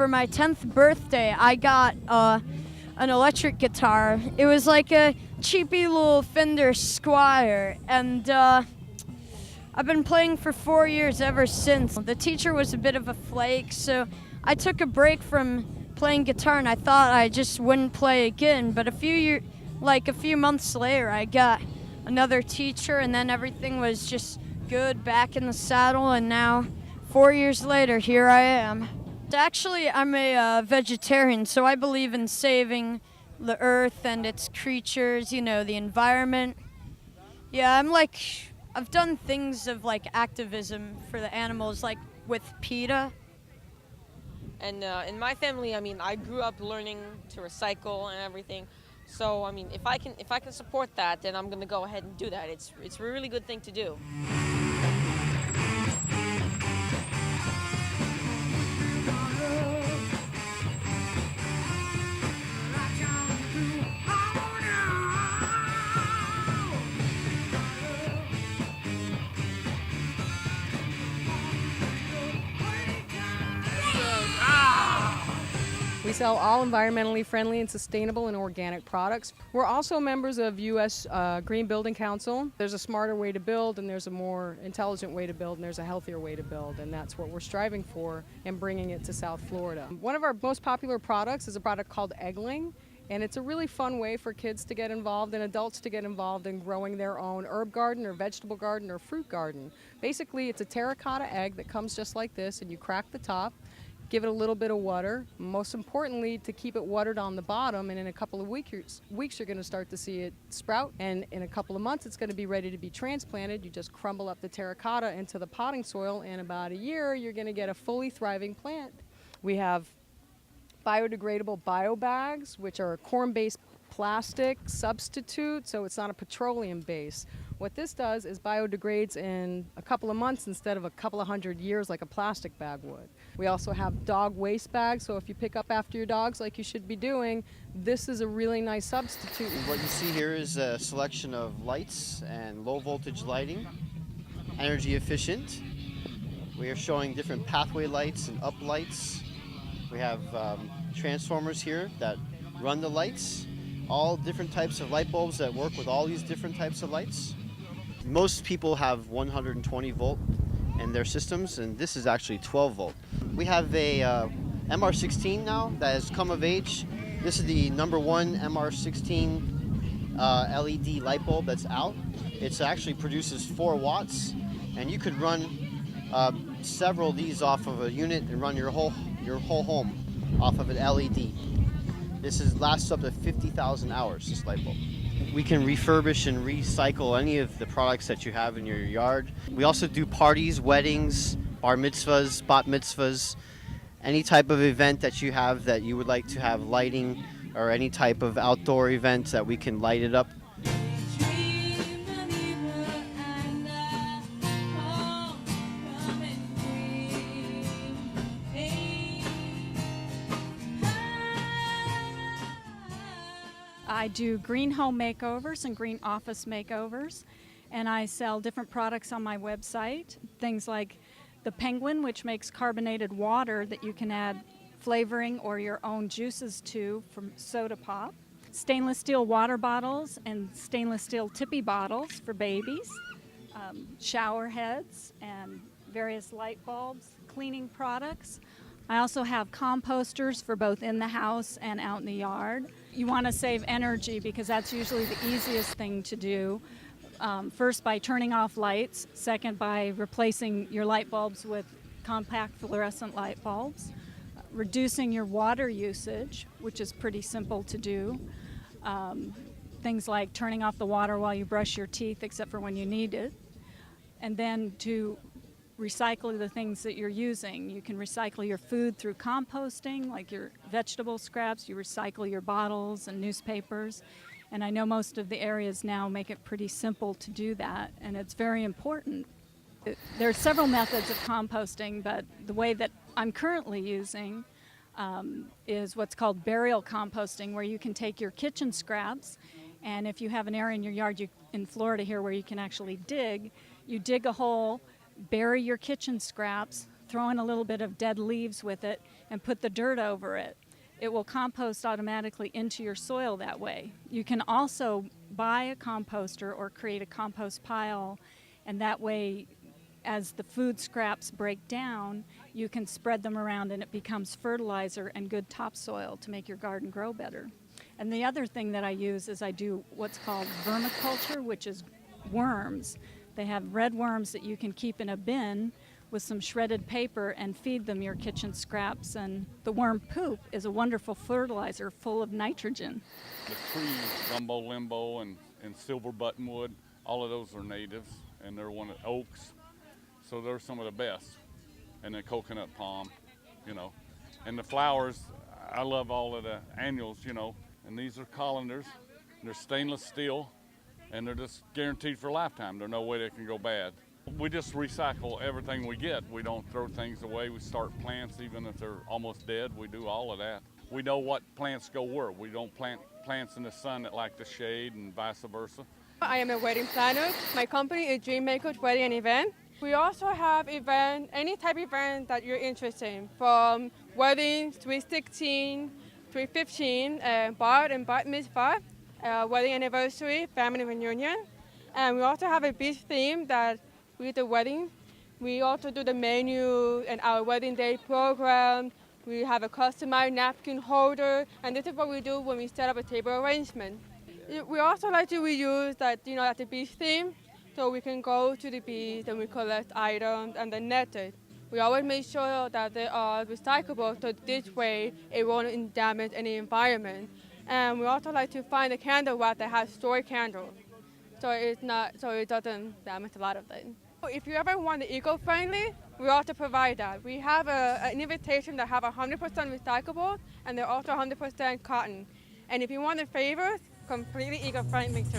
for my 10th birthday, I got an electric guitar. It was like a cheapy little Fender Squier, and I've been playing for 4 years ever since. The teacher was a bit of a flake, so I took a break from playing guitar, and I thought I just wouldn't play again. But a few months later, I got another teacher, and then everything was just good, back in the saddle, and now 4 years later, here I am. Actually, I'm a vegetarian, so I believe in saving the earth and its creatures, the environment. Yeah, I've done things of activism for the animals, like with PETA. And in my family, I grew up learning to recycle and everything. So, if I can support that, then I'm going to go ahead and do that. It's a really good thing to do. We sell all environmentally friendly and sustainable and organic products. We're also members of U.S. Green Building Council. There's a smarter way to build, and there's a more intelligent way to build, and there's a healthier way to build, and that's what we're striving for and bringing it to South Florida. One of our most popular products is a product called Eggling, and it's a really fun way for kids to get involved and adults to get involved in growing their own herb garden or vegetable garden or fruit garden. Basically, it's a terracotta egg that comes just like this, and you crack the top, give it a little bit of water, most importantly to keep it watered on the bottom, and in a couple of weeks you're going to start to see it sprout, and in a couple of months it's going to be ready to be transplanted. You just crumble up the terracotta into the potting soil, and in about a year you're going to get a fully thriving plant. We have biodegradable bio bags, which are a corn-based plastic substitute, so it's not a petroleum base. What this does is biodegrades in a couple of months instead of a couple of hundred years like a plastic bag would. We also have dog waste bags, so if you pick up after your dogs like you should be doing, this is a really nice substitute. What you see here is a selection of lights and low voltage lighting, energy efficient. We are showing different pathway lights and up lights. We have transformers here that run the lights, all different types of light bulbs that work with all these different types of lights. Most people have 120 volt in their systems, and this is actually 12 volt. We have a MR16 now that has come of age. This is the #1 MR16 LED light bulb that's out. It actually produces 4 watts, and you could run several of these off of a unit and run your whole home off of an LED. This lasts up to 50,000 hours, this light bulb. We can refurbish and recycle any of the products that you have in your yard. We also do parties, weddings, bar mitzvahs, bat mitzvahs, any type of event that you have that you would like to have lighting, or any type of outdoor event that we can light it up. I do green home makeovers and green office makeovers, and I sell different products on my website. Things like the Penguin, which makes carbonated water that you can add flavoring or your own juices to from soda pop. Stainless steel water bottles and stainless steel tippy bottles for babies. Shower heads and various light bulbs, cleaning products. I also have composters for both in the house and out in the yard. You want to save energy because that's usually the easiest thing to do. First by turning off lights, second by replacing your light bulbs with compact fluorescent light bulbs, reducing your water usage, which is pretty simple to do. Things like turning off the water while you brush your teeth except for when you need it. And then to recycle the things that you're using. You can recycle your food through composting, like your vegetable scraps. You recycle your bottles and newspapers. And I know most of the areas now make it pretty simple to do that, and it's very important. There are several methods of composting, but the way that I'm currently using is what's called burial composting, where you can take your kitchen scraps, and if you have an area in your yard in Florida here where you can actually dig, you dig a hole, bury your kitchen scraps, throw in a little bit of dead leaves with it, and put the dirt over it. It will compost automatically into your soil that way. You can also buy a composter or create a compost pile, and that way, as the food scraps break down, you can spread them around and it becomes fertilizer and good topsoil to make your garden grow better. And the other thing that I use is I do what's called vermiculture, which is worms. They have red worms that you can keep in a bin with some shredded paper and feed them your kitchen scraps. And the worm poop is a wonderful fertilizer full of nitrogen. The trees, gumbo limbo and silver buttonwood, all of those are natives, and they're one of oaks. So they're some of the best. And the coconut palm, you know. And the flowers, I love all of the annuals, you know. And these are colanders. They're stainless steel, and they're just guaranteed for a lifetime. There's no way they can go bad. We just recycle everything we get. We don't throw things away. We start plants even if they're almost dead. We do all of that. We know what plants go where. We don't plant plants in the sun that like the shade and vice versa. I am a wedding planner. My company is Dreammaker Wedding and Event. We also have any type of event that you're interested in, from weddings, 316, 315, bar and bat mitzvah, wedding anniversary, family reunion. And we also have a beach theme that with the wedding. We also do the menu and our wedding day program. We have a customized napkin holder, and this is what we do when we set up a table arrangement. We also like to reuse that, at the beach theme, so we can go to the beach and we collect items and then net it. We always make sure that they are recyclable, so this way it won't damage any environment. And we also like to find a candle wrap that has stored candles, so it doesn't damage a lot of things. If you ever want the eco-friendly, we also provide that. We have an invitation that have 100% recyclable, and they're also 100% cotton. And if you want the favors, completely eco-friendly too.